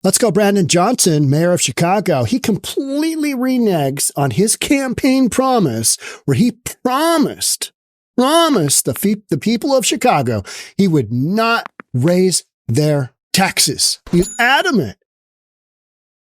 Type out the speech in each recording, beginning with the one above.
Let's go Brandon Johnson, mayor of Chicago. He completely reneges on his campaign promise where he promised the people of Chicago he would not raise their taxes. He's adamant.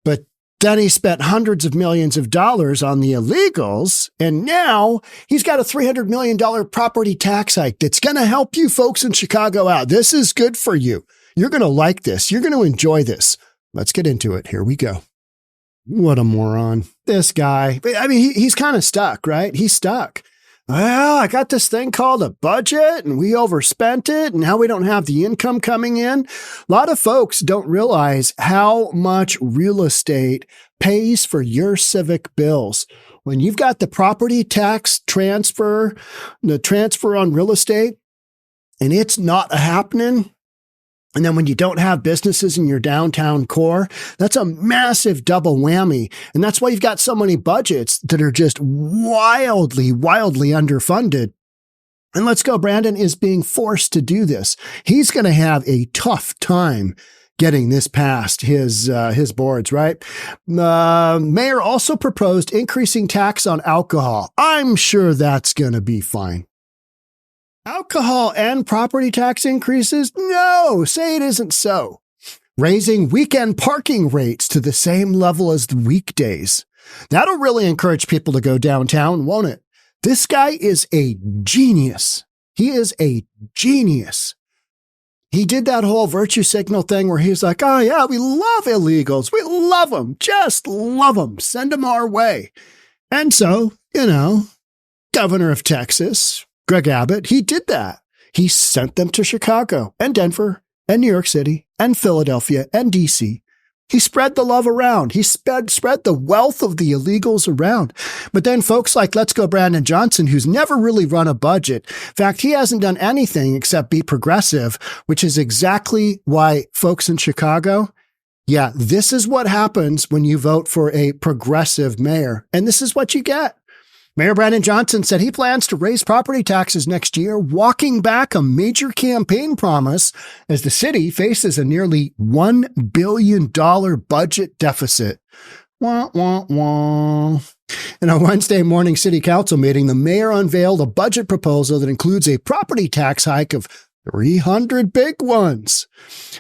But then he spent hundreds of millions of dollars on the illegals, and now he's got a $300 million property tax hike that's going to help you folks in Chicago out. This is good for you. You're going to like this. You're going to enjoy this. Let's get into it. Here we go. What a moron. This guy. I mean, he's kind of stuck, right? He's stuck. Well, I got this thing called a budget and we overspent it and now we don't have the income coming in. A lot of folks don't realize how much real estate pays for your civic bills. When you've got the property tax transfer, the transfer on real estate, and it's not happening, and then when you don't have businesses in your downtown core, that's a massive double whammy. And that's why you've got so many budgets that are just wildly underfunded. And Let's Go Brandon is being forced to do this. He's going to have a tough time getting this past his boards, right? Mayor also proposed increasing tax on alcohol. I'm sure that's going to be fine. Alcohol and property tax increases? No, say it isn't so. Raising weekend parking rates to the same level as the weekdays. That'll really encourage people to go downtown, won't it? This guy is a genius. He is a genius. He did that whole virtue signal thing where he's like, oh yeah, we love illegals. We love them. Just love them. Send them our way. And so, governor of Texas, Greg Abbott, he did that. He sent them to Chicago and Denver and New York City and Philadelphia and DC. He spread the love around. He spread the wealth of the illegals around. But then folks like Let's Go Brandon Johnson, who's never really run a budget. In fact, he hasn't done anything except be progressive, which is exactly why folks in Chicago, yeah, this is what happens when you vote for a progressive mayor. And this is what you get. Mayor Brandon Johnson said he plans to raise property taxes next year, walking back a major campaign promise as the city faces a nearly $1 billion budget deficit. Wah, wah, wah. In a Wednesday morning city council meeting, the mayor unveiled a budget proposal that includes a property tax hike of 300 big ones,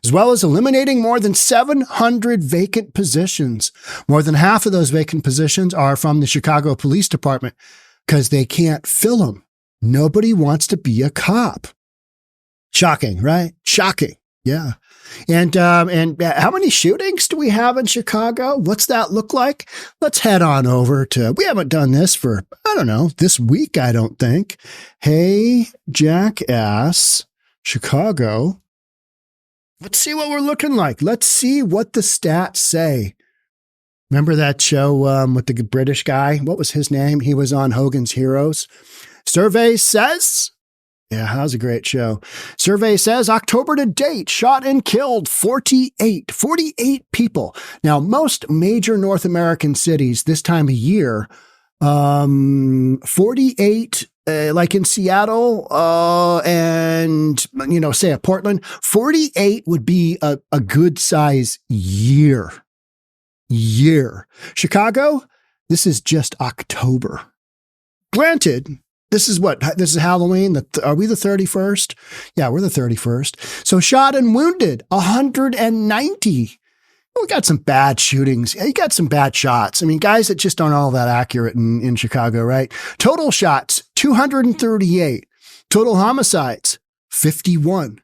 as well as eliminating more than 700 vacant positions. More than half of those vacant positions are from the Chicago Police Department because they can't fill them. Nobody wants to be a cop. Shocking, right? Shocking. Yeah. And how many shootings do we have in Chicago? What's that look like? Let's head on over to, we haven't done this for, I don't know, this week, I don't think. Hey, jackass. Chicago. Let's see what we're looking like. Let's see what the stats say. Remember that show with the British guy? What was his name? He was on Hogan's Heroes. Survey says, yeah, that was a great show. Survey says October to date, shot and killed 48 people. Now, most major North American cities this time of year, 48 like in Seattle, and, say at Portland, 48 would be a good size year. Chicago, this is just October. Granted, this is Halloween. Are we the 31st? Yeah, we're the 31st. So shot and wounded, 190. We got some bad shootings. You got some bad shots. I mean, guys that just aren't all that accurate in Chicago, right? Total shots, 238. Total homicides, 51.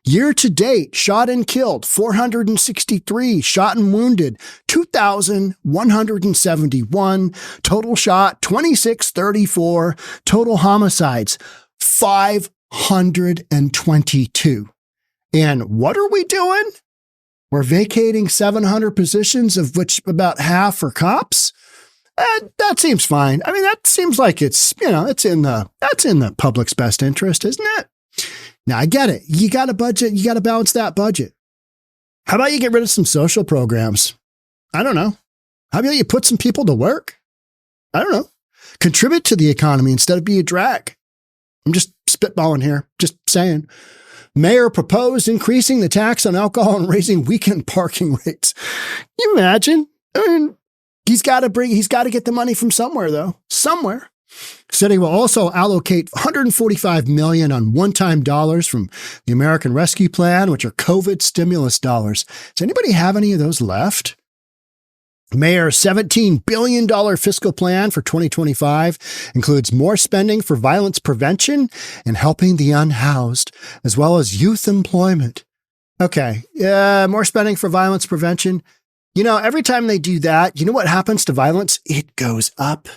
Year to date, shot and killed, 463. Shot and wounded, 2,171. Total shot, 2,634. Total homicides, 522. And what are we doing? We're vacating 700 positions, of which about half are cops. That seems fine. I mean, that seems like it's in the public's best interest, isn't it? Now, I get it. You got a budget. You got to balance that budget. How about you get rid of some social programs? I don't know. How about you put some people to work? I don't know. Contribute to the economy instead of be a drag. I'm just spitballing here. Just saying. Mayor proposed increasing the tax on alcohol and raising weekend parking rates. Can you imagine? I mean, he's got to get the money from somewhere, though. Somewhere. City will also allocate $145 million on one-time dollars from the American Rescue Plan, which are COVID stimulus dollars. Does anybody have any of those left? Mayor's $17 billion fiscal plan for 2025 includes more spending for violence prevention and helping the unhoused, as well as youth employment. Okay, more spending for violence prevention. You know, every time they do that, you know what happens to violence? It goes up.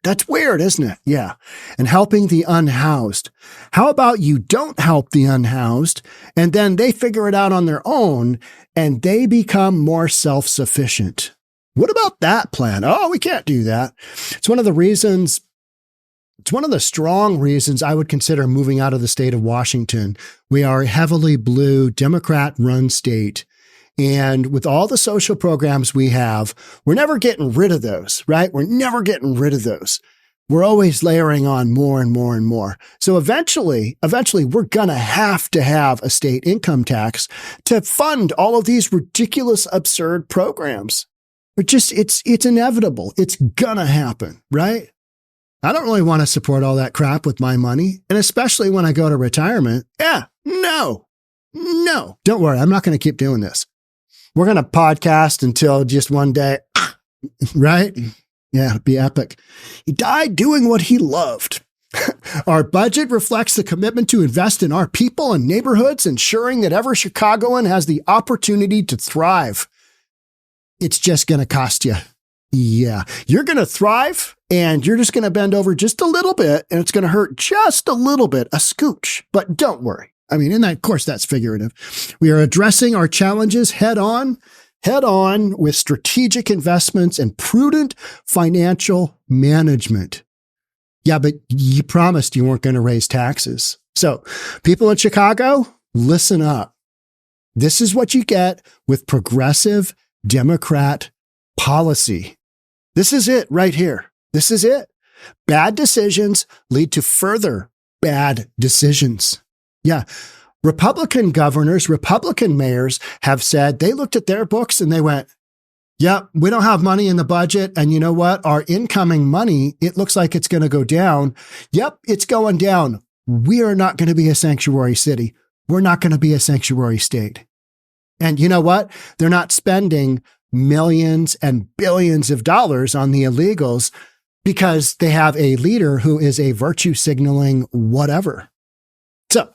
That's weird, isn't it? Yeah. And helping the unhoused. How about you don't help the unhoused and then they figure it out on their own and they become more self-sufficient? What about that plan? Oh, we can't do that. It's one of the strong reasons I would consider moving out of the state of Washington. We are a heavily blue, Democrat-run state. And with all the social programs we have, we're never getting rid of those, right? We're never getting rid of those. We're always layering on more and more and more. So eventually, we're going to have a state income tax to fund all of these ridiculous, absurd programs. It's inevitable. It's going to happen, right? I don't really want to support all that crap with my money. And especially when I go to retirement. No. Don't worry. I'm not going to keep doing this. We're going to podcast until just one day, right? Yeah, it'd be epic. He died doing what he loved. Our budget reflects the commitment to invest in our people and neighborhoods, ensuring that every Chicagoan has the opportunity to thrive. It's just going to cost you. Yeah, you're going to thrive and you're just going to bend over just a little bit and it's going to hurt just a little bit, a scooch, but don't worry. I mean, and of course, that's figurative. We are addressing our challenges head on with strategic investments and prudent financial management. Yeah, but you promised you weren't going to raise taxes. So people in Chicago, listen up. This is what you get with progressive Democrat policy. This is it right here. This is it. Bad decisions lead to further bad decisions. Yeah. Republican governors, Republican mayors have said they looked at their books and they went, yep, we don't have money in the budget. And you know what? Our incoming money, it looks like it's going to go down. Yep, it's going down. We are not going to be a sanctuary city. We're not going to be a sanctuary state. And you know what? They're not spending millions and billions of dollars on the illegals because they have a leader who is a virtue signaling whatever. So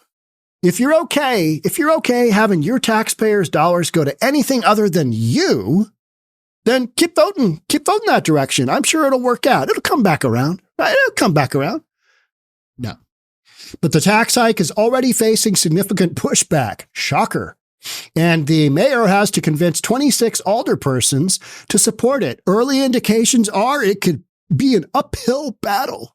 if you're okay having your taxpayers' dollars go to anything other than you, then keep voting that direction. I'm sure it'll work out. It'll come back around, right? It'll come back around. No. But the tax hike is already facing significant pushback. Shocker. And the mayor has to convince 26 alderpersons to support it. Early indications are it could be an uphill battle.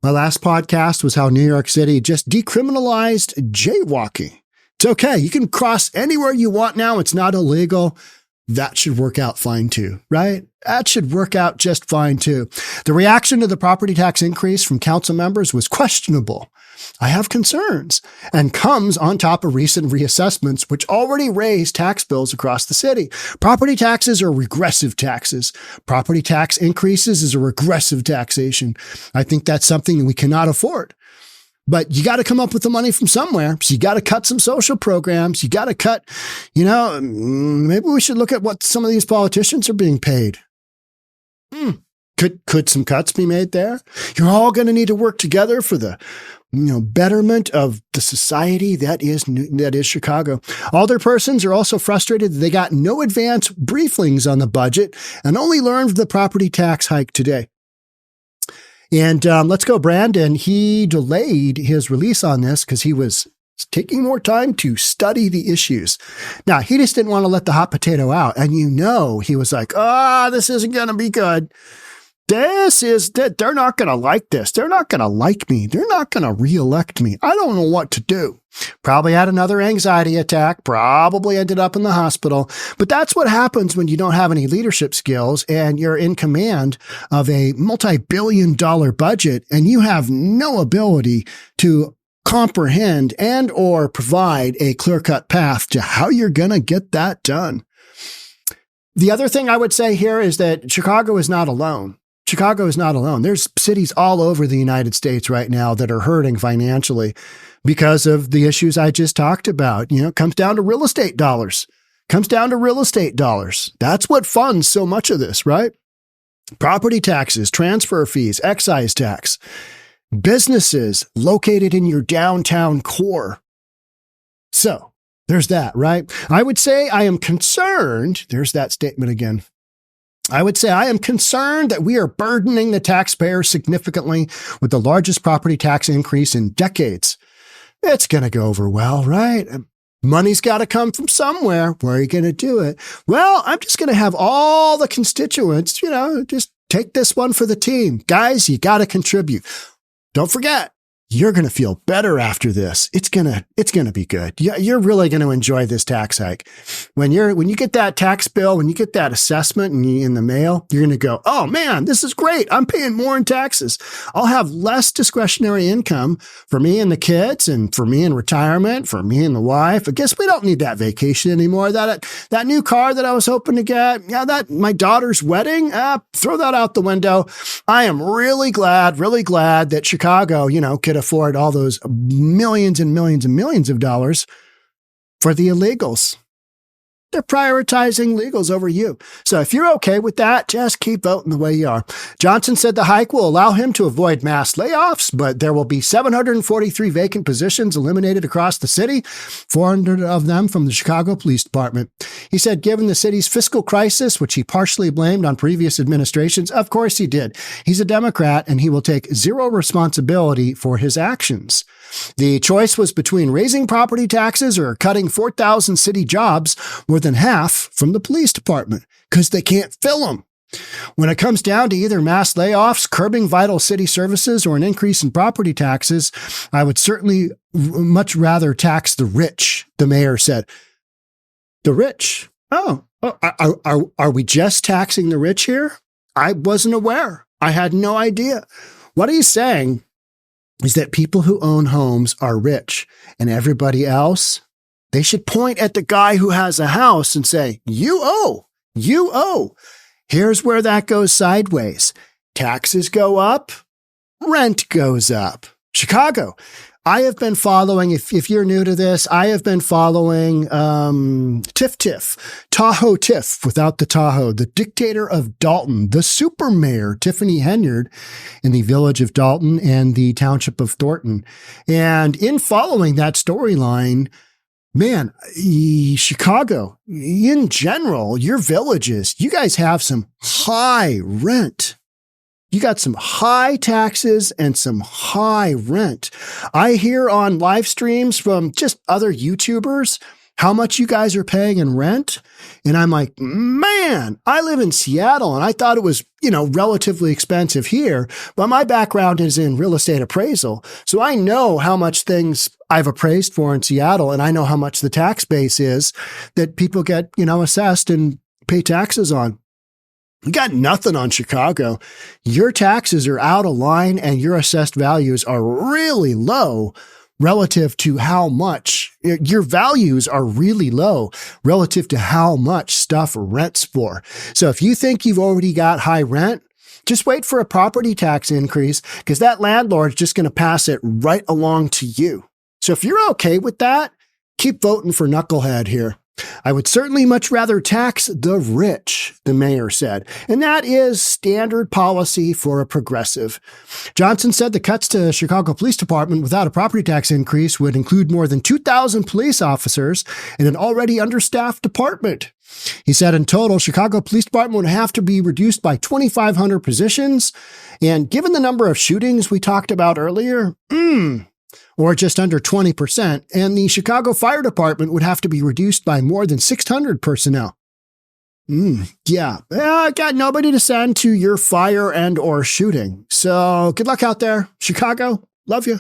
My last podcast was how New York City just decriminalized jaywalking. It's okay. You can cross anywhere you want now. It's not illegal. That should work out fine too, right? That should work out just fine too. The reaction to the property tax increase from council members was questionable. I have concerns and comes on top of recent reassessments, which already raised tax bills across the city. Property taxes are regressive taxes. Property tax increases is a regressive taxation. I think that's something that we cannot afford. But you got to come up with the money from somewhere. So you got to cut some social programs. You got to cut, maybe we should look at what some of these politicians are being paid. Could some cuts be made there? You're all going to need to work together for the betterment of the society that is Chicago. Alderpersons are also frustrated that they got no advance briefings on the budget and only learned of the property tax hike today. And let's go, Brandon. He delayed his release on this because he was taking more time to study the issues. Now, he just didn't want to let the hot potato out. And he was like, this isn't going to be good. They're not going to like this. They're not going to like me. They're not going to reelect me. I don't know what to do. Probably had another anxiety attack, probably ended up in the hospital. But that's what happens when you don't have any leadership skills and you're in command of a multi-billion-dollar budget and you have no ability to comprehend and or provide a clear-cut path to how you're going to get that done. The other thing I would say here is that Chicago is not alone. Chicago is not alone. There's cities all over the United States right now that are hurting financially because of the issues I just talked about. You know, it comes down to real estate dollars. That's what funds so much of this, right? Property taxes, transfer fees, excise tax, businesses located in your downtown core. So there's that, right? I would say I am concerned. There's that statement again. I would say I am concerned that we are burdening the taxpayer significantly with the largest property tax increase in decades. It's going to go over well, right? Money's got to come from somewhere. Where are you going to do it? Well, I'm just going to have all the constituents, just take this one for the team. Guys, you got to contribute. Don't forget, you're going to feel better after this. It's going to be good. You're really going to enjoy this tax hike. When you get that tax bill, when you get that assessment in the mail, you're going to go, oh man, this is great. I'm paying more in taxes. I'll have less discretionary income for me and the kids and for me in retirement, for me and the wife. I guess we don't need that vacation anymore. That new car that I was hoping to get, that my daughter's wedding, throw that out the window. I am really glad that Chicago, could afford all those millions and millions and millions of dollars for the illegals. They're prioritizing legals over you. So if you're okay with that, just keep voting the way you are. Johnson said the hike will allow him to avoid mass layoffs, but there will be 743 vacant positions eliminated across the city, 400 of them from the Chicago Police Department. He said, given the city's fiscal crisis, which he partially blamed on previous administrations, of course he did. He's a Democrat and he will take zero responsibility for his actions. The choice was between raising property taxes or cutting 4,000 city jobs, more than half from the police department, because they can't fill them. When it comes down to either mass layoffs, curbing vital city services, or an increase in property taxes, I would certainly much rather tax the rich, the mayor said. The rich? Are we just taxing the rich here? I wasn't aware. I had no idea. What he's saying is that people who own homes are rich and everybody else, they should point at the guy who has a house and say, you owe. Here's where that goes sideways. Taxes go up, rent goes up. Chicago. I have been following, if you're new to this, I have been following Tahoe Tiff without the Tahoe, the dictator of Dalton, the super mayor, Tiffany Henyard, in the village of Dalton and the township of Thornton. And in following that storyline, man, Chicago, in general, your villages, you guys have some high rent. You got some high taxes and some high rent. I hear on live streams from just other YouTubers how much you guys are paying in rent. And I'm like, man, I live in Seattle and I thought it was, relatively expensive here, but my background is in real estate appraisal. So I know how much things I've appraised for in Seattle, and I know how much the tax base is that people get, assessed and pay taxes on. You got nothing on Chicago. Your taxes are out of line and your assessed values are really low relative to how much your values are really low relative to how much stuff rents for. So if you think you've already got high rent, just wait for a property tax increase because that landlord's just going to pass it right along to you. So if you're okay with that, keep voting for Knucklehead here. I would certainly much rather tax the rich, the mayor said, and that is standard policy for a progressive. Johnson said the cuts to the Chicago Police Department without a property tax increase would include more than 2,000 police officers in an already understaffed department. He said in total, Chicago Police Department would have to be reduced by 2,500 positions, and given the number of shootings we talked about earlier, or just under 20%, and the Chicago Fire Department would have to be reduced by more than 600 personnel. I got nobody to send to your fire and or shooting. So good luck out there. Chicago, love you.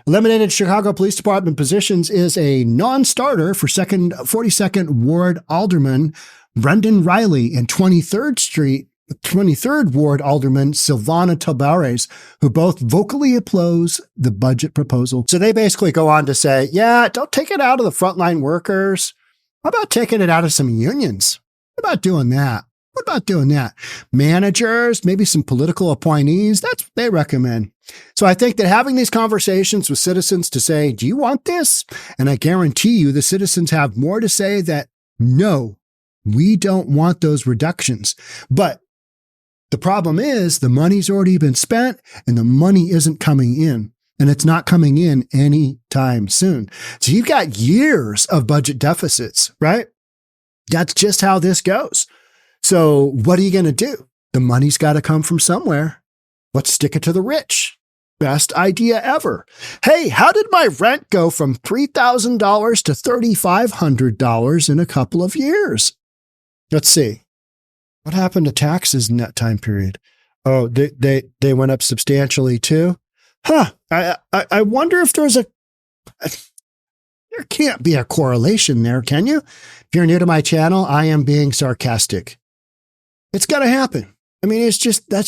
Eliminated Chicago Police Department positions is a non-starter for 42nd Ward Alderman Brendan Riley and 23rd Street 23rd Ward Alderman Silvana Tabares, who both vocally oppose the budget proposal. So they basically go on to say, yeah, don't take it out of the frontline workers. How about taking it out of some unions? What about doing that? What about doing that? Managers, maybe some political appointees, that's what they recommend. So I think that having these conversations with citizens to say, do you want this? And I guarantee you the citizens have more to say that, no, we don't want those reductions. But the problem is the money's already been spent and the money isn't coming in. And it's not coming in anytime soon. So you've got years of budget deficits, right? That's just how this goes. So what are you going to do? The money's got to come from somewhere. Let's stick it to the rich. Best idea ever. Hey, how did my rent go from $3,000 to $3,500 in a couple of years? Let's see. What happened to taxes in that time period? Oh, they went up substantially too? I wonder if there can't be a correlation there, can you? If you're new to my channel, I am being sarcastic. It's going to happen. I mean, that's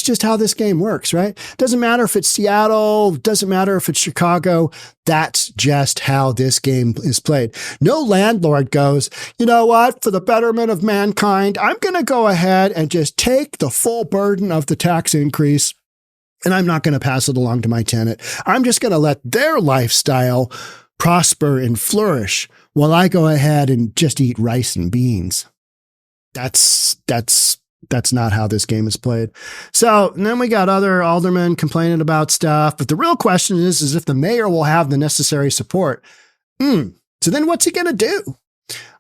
just how this game works, right? Doesn't matter if it's Seattle, doesn't matter if it's Chicago. That's just how this game is played. No landlord goes, you know what? For the betterment of mankind, I'm going to go ahead and just take the full burden of the tax increase, and I'm not going to pass it along to my tenant. I'm just going to let their lifestyle prosper and flourish while I go ahead and just eat rice and beans. That's not how this game is played. So and then we got other aldermen complaining about stuff. But the real question is if the mayor will have the necessary support. So then what's he going to do?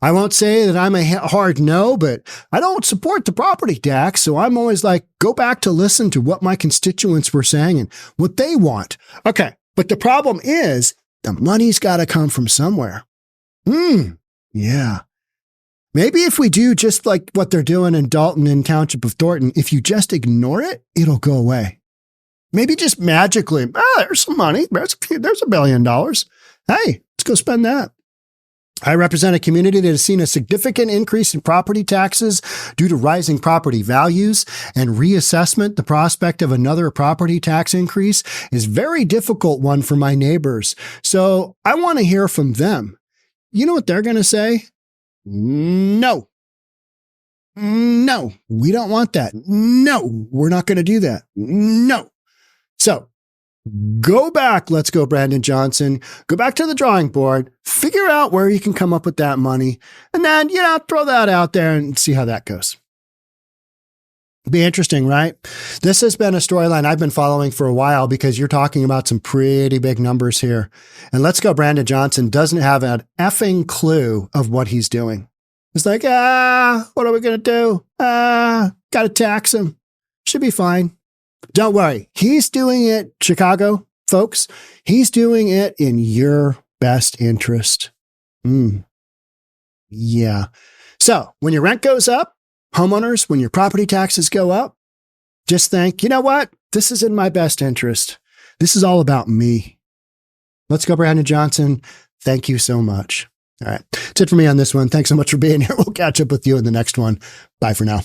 I won't say that I'm a hard no, but I don't support the property tax. So I'm always like, go back to listen to what my constituents were saying and what they want. Okay. But the problem is the money's got to come from somewhere. Yeah. Maybe if we do just like what they're doing in Dalton and Township of Thornton, if you just ignore it, it'll go away. Maybe just magically, there's some money. There's $1 billion. Hey, let's go spend that. I represent a community that has seen a significant increase in property taxes due to rising property values and reassessment. The prospect of another property tax increase is a very difficult one for my neighbors. So I want to hear from them. You know what they're going to say? No, we don't want that. No, we're not going to do that. No. So go back. Let's go, Brandon Johnson. Go back to the drawing board, figure out where you can come up with that money, and then, throw that out there and see how that goes. Be interesting, right? This has been a storyline I've been following for a while because you're talking about some pretty big numbers here. And Let's Go Brandon Johnson doesn't have an effing clue of what he's doing. It's like, what are we going to do? Got to tax him. Should be fine. Don't worry. He's doing it, Chicago folks. He's doing it in your best interest. Yeah. So when your rent goes up, homeowners, when your property taxes go up, just think, you know what? This is in my best interest. This is all about me. Let's go, Brandon Johnson. Thank you so much. All right. That's it for me on this one. Thanks so much for being here. We'll catch up with you in the next one. Bye for now.